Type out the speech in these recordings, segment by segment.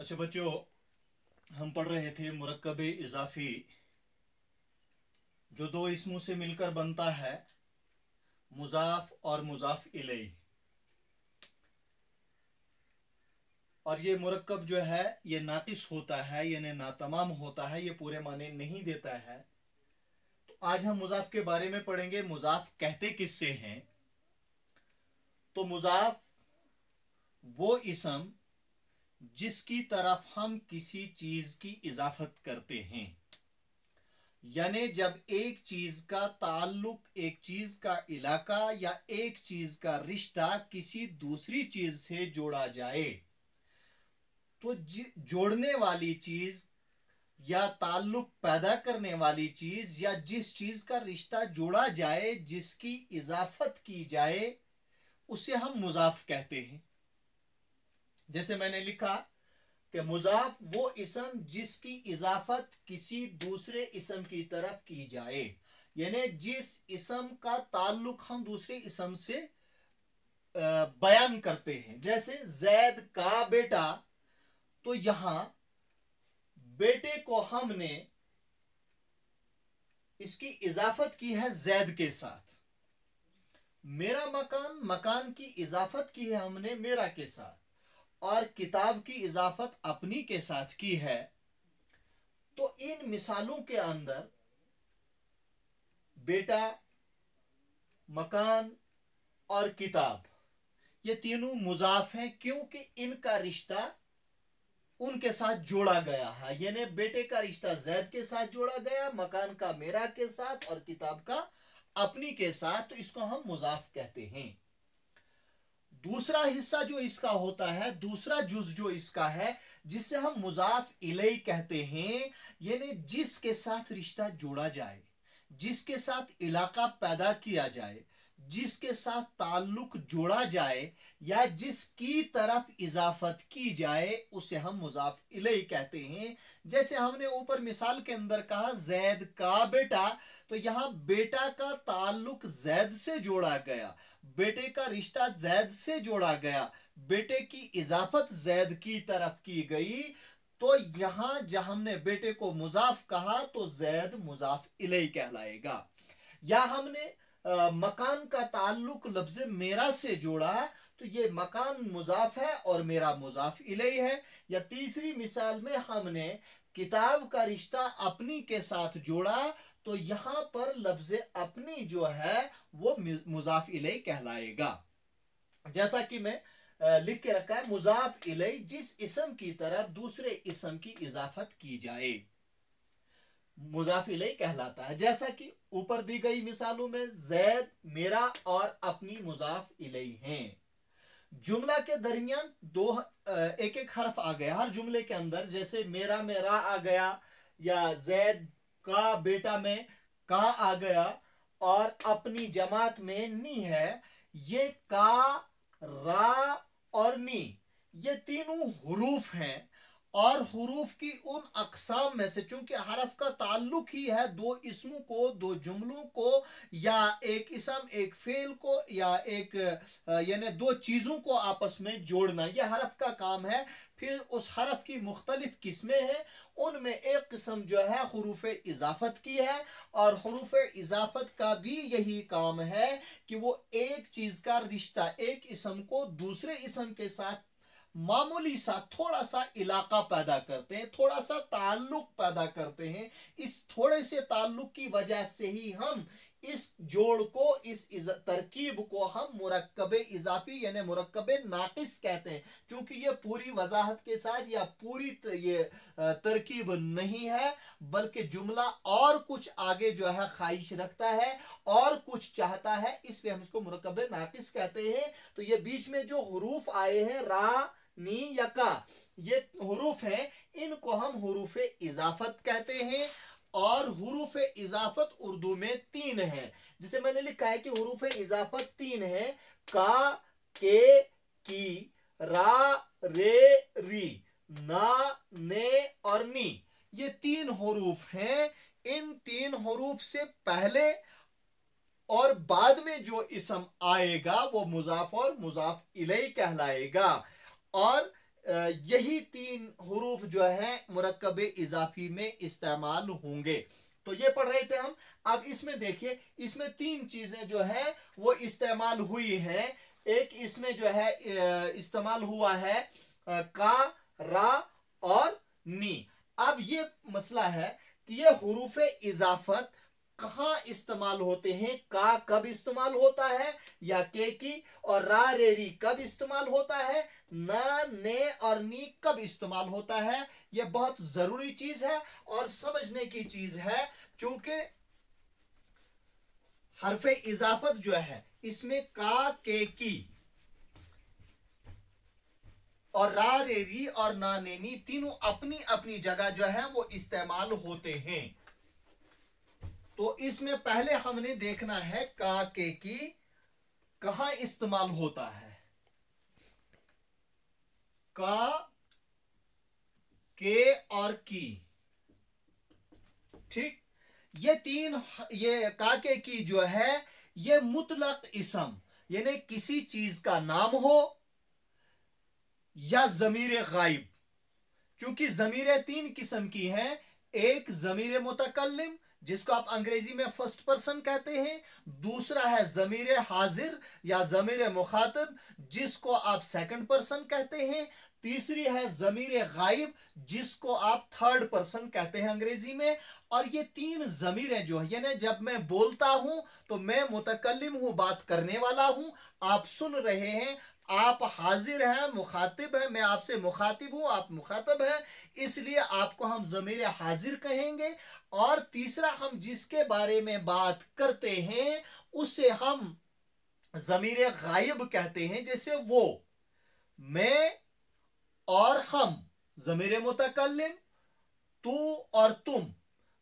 अच्छा बच्चों, हम पढ़ रहे थे मुरक्कब इजाफी जो दो इसमों से मिलकर बनता है, मुजाफ और मुजाफ इलैह। और ये मुरक्कब जो है ये नाकिस होता है, यानी नातमाम होता है, ये पूरे माने नहीं देता है। तो आज हम मुजाफ के बारे में पढ़ेंगे। मुजाफ कहते किससे हैं? तो मुजाफ वो इसम जिसकी तरफ हम किसी चीज की इजाफत करते हैं, यानी जब एक चीज का ताल्लुक, एक चीज का इलाका या एक चीज का रिश्ता किसी दूसरी चीज से जोड़ा जाए, तो जोड़ने वाली चीज या ताल्लुक पैदा करने वाली चीज या जिस चीज का रिश्ता जोड़ा जाए, जिसकी इजाफत की जाए, उसे हम मुजाफ कहते हैं। जैसे मैंने लिखा कि मुजाफ वो इसम जिसकी इजाफत किसी दूसरे इसम की तरफ की जाए, यानी जिस इसम का ताल्लुक हम दूसरे इसम से बयान करते हैं। जैसे जैद का बेटा, तो यहां बेटे को हमने इसकी इजाफत की है जैद के साथ। मेरा मकान, मकान की इजाफत की है हमने मेरा के साथ, और किताब की इजाफत अपनी के साथ की है। तो इन मिसालों के अंदर बेटा, मकान और किताब ये तीनों मुजाफ हैं, क्योंकि इनका रिश्ता उनके साथ जोड़ा गया है। यानी बेटे का रिश्ता जैद के साथ जोड़ा गया, मकान का मेरा के साथ और किताब का अपनी के साथ। तो इसको हम मुजाफ कहते हैं। दूसरा हिस्सा जो इसका होता है, दूसरा जुज जो इसका है, जिसे हम मुजाफ इलैह कहते हैं, यानी जिसके साथ रिश्ता जोड़ा जाए, जिसके साथ इलाका पैदा किया जाए, जिसके साथ ताल्लुक जोड़ा जाए या जिसकी तरफ इजाफत की जाए, उसे हम मुजाफ इलैह कहते हैं। जैसे हमने ऊपर मिसाल के अंदर कहा जैद का बेटा, तो यहां बेटा का ताल्लुक जैद से जोड़ा गया, बेटे का रिश्ता जैद से जोड़ा गया, बेटे की इजाफत जैद की तरफ की गई। तो यहां जब हमने बेटे को मुजाफ कहा तो जैद मुजाफ इलैह कहलाएगा। या हमने मकान का ताल्लुक लफ्ज मेरा से जोड़ा, तो ये मकान मुजाफ है और मेरा मुजाफ इलैह है। या तीसरी मिसाल में हमने किताब का रिश्ता अपनी के साथ जोड़ा, तो यहां पर लफ्ज अपनी जो है वो मुजाफ इलैह कहलाएगा। जैसा कि मैं लिख के रखा है, मुजाफ इलैह जिस इसम की तरफ दूसरे इसम की इजाफत की जाए, मुजाफ इलैह कहलाता है। जैसा कि ऊपर दी गई मिसालों में जैद, मेरा और अपनी मुजाफ इलैह हैं। जुमला के दरमियान एक एक हर्फ आ गया हर जुमले के अंदर। जैसे मेरा में रा आ गया, या जैद का बेटा में का आ गया, और अपनी जमात में नी है। ये का, रा और नी ये तीनों हुरूफ हैं, और हुरूफ की उन अकसाम में से, चूंकि हरफ का ताल्लुक ही है दो इसमों को, दो जुमलों को, या एक इसम एक फेल को, या एक यानी दो चीजों को आपस में जोड़ना, यह हरफ का काम है। फिर उस हरफ की मुख्तलिफ किस्में हैं, उनमें एक किस्म जो है हुरूफ इजाफत की है, और हुरूफ इजाफत का भी यही काम है कि वो एक चीज का रिश्ता, एक इसम को दूसरे इसम के साथ मामूली सा थोड़ा सा इलाका पैदा करते हैं, थोड़ा सा ताल्लुक पैदा करते हैं। इस थोड़े से ताल्लुक की वजह से ही हम इस जोड़ को, इस तरकीब को हम मुरक्कब इजाफी यानी मुरक्कब नाकिस कहते हैं। क्योंकि ये पूरी वजाहत के साथ या पूरी ये तरकीब नहीं है, बल्कि जुमला और कुछ आगे जो है ख्वाहिश रखता है और कुछ चाहता है, इसलिए हम इसको मुरक्कब नाकिस कहते हैं। तो ये बीच में जो हुरूफ आए हैं रा, नी या का, ये हुरूफ हैं, इनको हम हुरूफ इजाफत कहते हैं। और हुरूफ इजाफत उर्दू में तीन है। जिसे मैंने लिखा है कि हुरूफ इजाफत तीन है, का, के, की, रा, रे, री, ना, ने और नी। ये तीन हुरूफ हैं। इन तीन हुरूफ से पहले और बाद में जो इसम आएगा वो मुजाफ और मुजाफ इलैह कहलाएगा। और यही तीन हुरूफ जो है मुरक्कब इजाफी में इस्तेमाल होंगे। तो ये पढ़ रहे थे हम। अब इसमें देखिए, इसमें तीन चीजें जो है वो इस्तेमाल हुई हैं। एक इसमें जो है इस्तेमाल हुआ है का, रा और नी। अब ये मसला है कि ये हुरूफ इजाफत कहां इस्तेमाल होते हैं। का कब इस्तेमाल होता है या के की, और रा रे री कब इस्तेमाल होता है, न ने और नी कब इस्तेमाल होता है। यह बहुत जरूरी चीज है और समझने की चीज है, क्योंकि हरफ इजाफत जो है इसमें का, के की और रा रे री और ना ने नी तीनों अपनी अपनी जगह जो है वो इस्तेमाल होते हैं। तो इसमें पहले हमने देखना है का, के की कहां इस्तेमाल होता है। का, के और की, ठीक। ये तीन, ये का, के की जो है ये मुतलक इसम, यानी किसी चीज का नाम हो या जमीर गायब। क्योंकि जमीरें तीन किस्म की हैं। एक जमीर मुतकल्लिम जिसको आप अंग्रेजी में फर्स्ट पर्सन कहते हैं, दूसरा है जमीर हाजिर या जमीर मुखातिब जिसको आप सेकंड पर्सन कहते हैं, तीसरी है जमीर गायब जिसको आप थर्ड पर्सन कहते हैं अंग्रेजी में। और ये तीन जमीरें जो है, यानी जब मैं बोलता हूं तो मैं मुतकल्लिम हूं, बात करने वाला हूं, आप सुन रहे हैं, आप हाजिर हैं, मुखातिब हैं, मैं आपसे मुखातिब हूं, आप मुखातब हैं, इसलिए आपको हम जमीर हाजिर कहेंगे। और तीसरा, हम जिसके बारे में बात करते हैं उसे हम जमीर गायब कहते हैं, जैसे वो, मैं और हम जमीर मुतकल्लिम, तू और तुम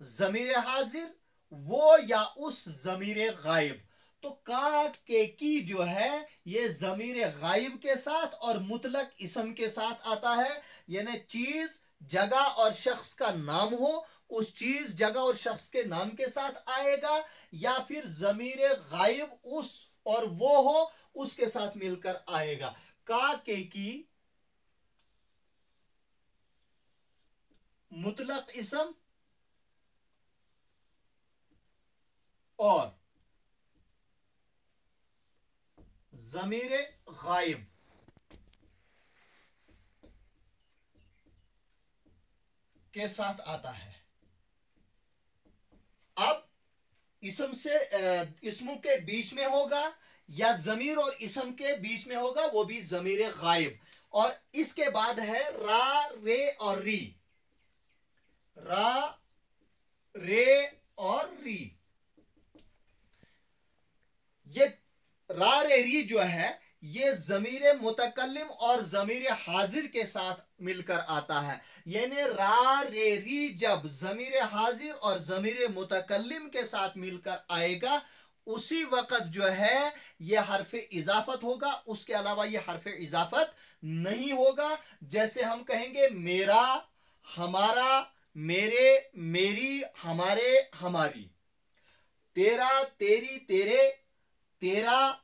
जमीर हाजिर, वो या उस जमीर गायब। तो का, के की जो है ये जमीर गायब के साथ और मुतलक इसम के साथ आता है, यानी चीज, जगह और शख्स का नाम हो उस चीज, जगह और शख्स के नाम के साथ आएगा, या फिर जमीर गायब उस और वो हो उसके साथ मिलकर आएगा। का, के की मुतलक इसम और जमीर गायब के साथ आता है। अब इसम से इसमों के बीच में होगा या जमीर और इसम के बीच में होगा, वो भी जमीर गायब। और इसके बाद है रा, रे और री। रा, रे और री, ये रा रे री जो है ये जमीर मुतकल्लिम और जमीर हाजिर के साथ मिलकर आता है। यानी रा रे री जब जमीर हाजिर और जमीर मुतकल्लिम के साथ मिलकर आएगा उसी वक्त जो है ये हरफ इजाफत होगा, उसके अलावा ये हरफ इजाफत नहीं होगा। जैसे हम कहेंगे मेरा, हमारा, मेरे, मेरी, हमारे, हमारी, तेरा, तेरी, तेरे, तेरा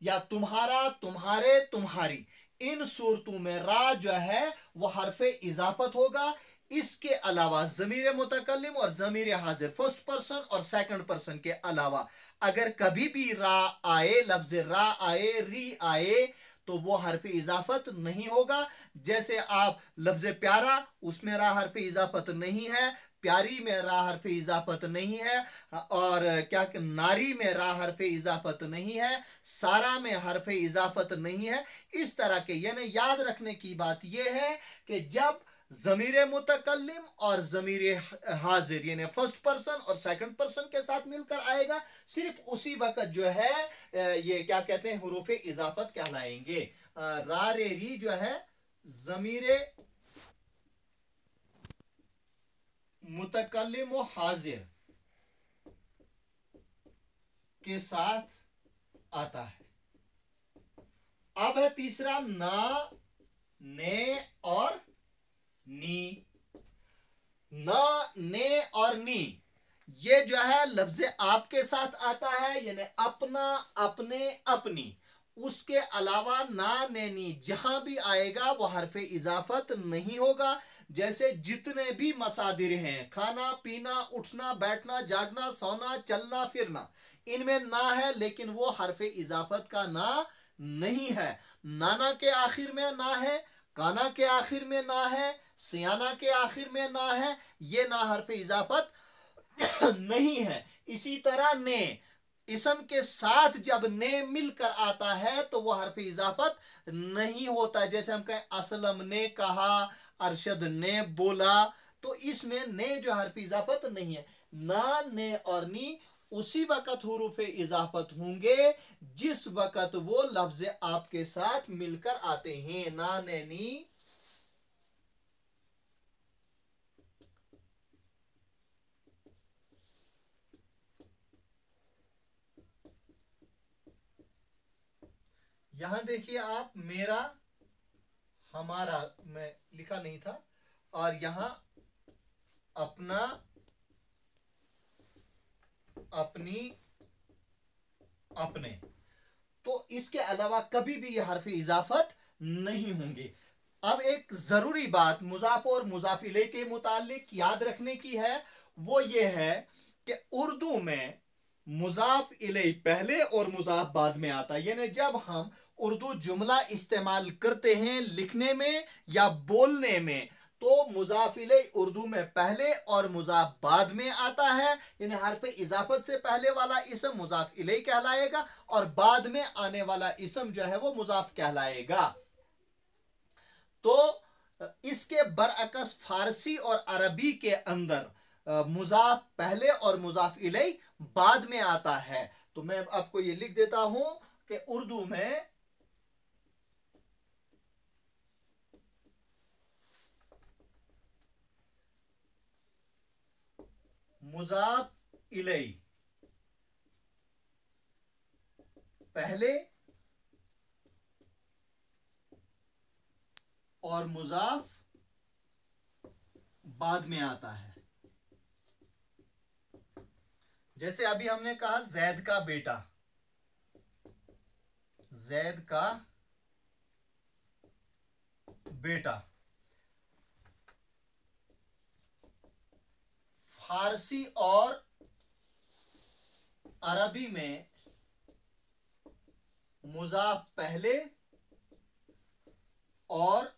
या तुम्हारा, तुम्हारे, तुम्हारी, इन सूरतों में रा जो है वह हरफ इजाफत होगा। इसके अलावा जमीर मुतकल्लिम और जमीर हाजिर फर्स्ट पर्सन और सेकंड पर्सन के अलावा अगर कभी भी रा आए, लफ्ज रा आए, री आए, तो वो हरफ इजाफत नहीं होगा। जैसे आप लफ्ज प्यारा, उसमें रा हरफ इजाफत नहीं है, प्यारी में रा हरफ इजाफत नहीं है, और क्या नारी में रा हरफ इजाफत नहीं है, सारा में हरफ इजाफत नहीं है। इस तरह के, यानी याद रखने की बात यह है कि जब जमीर मुतकल्लिम और जमीर हाजिर यानी फर्स्ट पर्सन और सेकंड पर्सन के साथ मिलकर आएगा, सिर्फ उसी वक्त जो है ये क्या कहते हैं, हुरूफ इजाफत कहलाएंगे। रा रे री जो है जमीर मुतकल्लिम व हाजिर के साथ आता है। अब है तीसरा ना, ने और नी। ना, ने और नी ये जो है लफ्ज आपके साथ आता है, यानी अपना, अपने, अपनी, उसके अलावा ना नैनी जहां भी आएगा वो हरफ इजाफत नहीं होगा। जैसे जितने भी मसादिर हैं, खाना पीना, उठना बैठना, जागना, सोना, चलना फिरना, इनमें ना है, लेकिन वो हरफ इजाफत का ना नहीं है। नाना के आखिर में ना है, काना के आखिर में ना है, सियाना के आखिर में ना है, ये ना हरफ इजाफत नहीं है। इसी तरह ने, इसम के साथ जब ने मिलकर आता है तो वह हरफ इजाफत नहीं होता। जैसे हम कहें असलम ने कहा, अरशद ने बोला, तो इसमें ने जो हरफ इजाफत नहीं है। ना, ने और नी उसी वक्त हुरूफ इजाफत होंगे जिस वक्त वो लफ्ज आपके साथ मिलकर आते हैं। ना, ने, नी। यहां देखिए आप, मेरा, हमारा मैं लिखा नहीं था, और यहां अपना, अपनी, अपने, तो इसके अलावा कभी भी यह हरफ इजाफत नहीं होंगे। अब एक जरूरी बात मुजाफ और मुजाफ इलैह के मुतालिक याद रखने की है, वो ये है कि उर्दू में मुजाफ इलैह पहले और मुजाफ बाद में आता है। यानी जब हम उर्दू जुमला इस्तेमाल करते हैं लिखने में या बोलने में, तो मुजाफ इलैह उर्दू में पहले और मुजाफ बाद में आता है। यानी हरफ इजाफत से पहले वाला इसम मुजाफ इलैह कहलाएगा और बाद में आने वाला इसम जो है वो मुजाफ कहलाएगा। तो इसके बरअकस फारसी और अरबी के अंदर मुजाफ पहले और मुजाफ इलैह बाद में आता है। तो मैं आपको ये लिख देता हूं कि उर्दू में मुजाफ इलैह पहले और मुजाफ बाद में आता है। जैसे अभी हमने कहा जैद का बेटा, जैद का बेटा, फारसी और अरबी में मुजाफ पहले और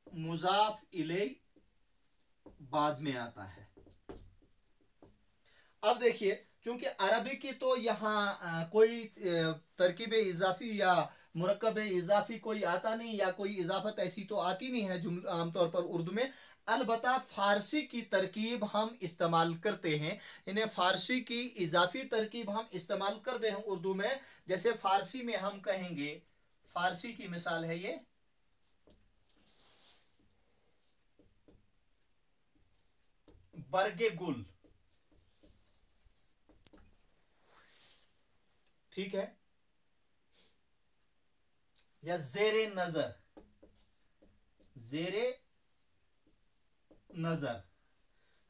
मुजाफ इलैह बाद में आता है। अब देखिए, क्योंकि अरबी की तो यहां कोई तरकीब इजाफी या मुरक्कब इजाफी कोई आता नहीं, या कोई इजाफत ऐसी तो आती नहीं है आमतौर पर उर्दू में। अलबत्ता फारसी की तरकीब हम इस्तेमाल करते हैं, इन्हें फारसी की इजाफी तरकीब हम इस्तेमाल करते हैं उर्दू में। जैसे फारसी में हम कहेंगे, फारसी की मिसाल है ये, बरगे गुल, ठीक है, या जेरे नजर, जेरे नजर,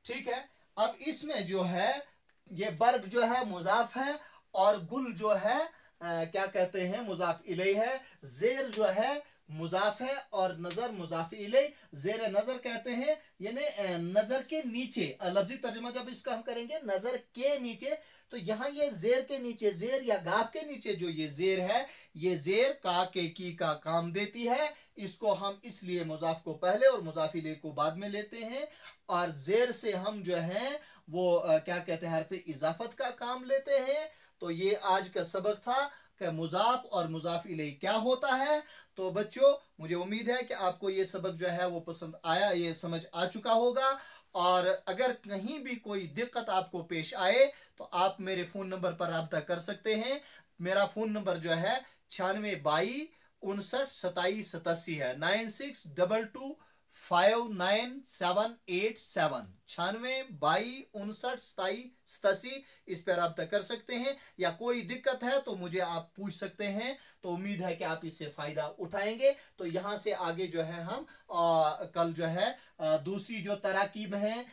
ठीक है। अब इसमें जो है ये बर्ग जो है मुजाफ है और गुल जो है क्या कहते हैं, मुजाफ इलैह है। जेर जो है मुजाफ है और नजर मुजाफ इलैह। जेर नजर कहते हैं यानी नजर के नीचे, लफ्जी तर्जुमा जब इसका हम करेंगे नजर के नीचे, तो यहां ये जेर के नीचे, जेर या गाफ के नीचे जो ये जेर है, ये जेर का के की का काम देती है। इसको हम इसलिए मुजाफ को पहले और मुजाफ इलैह को बाद में लेते हैं, और जेर से हम जो है वो क्या कहते हैं, हरफ इजाफत का काम लेते हैं। तो ये आज का सबक था कि मुजाफ और मुजाफ इलैह क्या होता है। तो बच्चों, मुझे उम्मीद है कि आपको ये सबक जो है वो पसंद आया, ये समझ आ चुका होगा। और अगर कहीं भी कोई दिक्कत आपको पेश आए तो आप मेरे फोन नंबर पर राब्ता कर सकते हैं। मेरा फोन नंबर जो है 9622592787 है, 9622599787, 9622592787। इस पर राब्ता कर सकते हैं, या कोई दिक्कत है तो मुझे आप पूछ सकते हैं। तो उम्मीद है कि आप इससे फायदा उठाएंगे। तो यहां से आगे जो है हम कल जो है दूसरी जो तराकीब है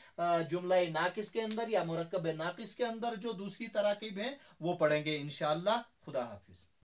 जुमला नाकिस के अंदर या मुरक्कब नाकिस के अंदर जो दूसरी तराकीब है वो पढ़ेंगे इंशाअल्लाह। खुदा हाफिज।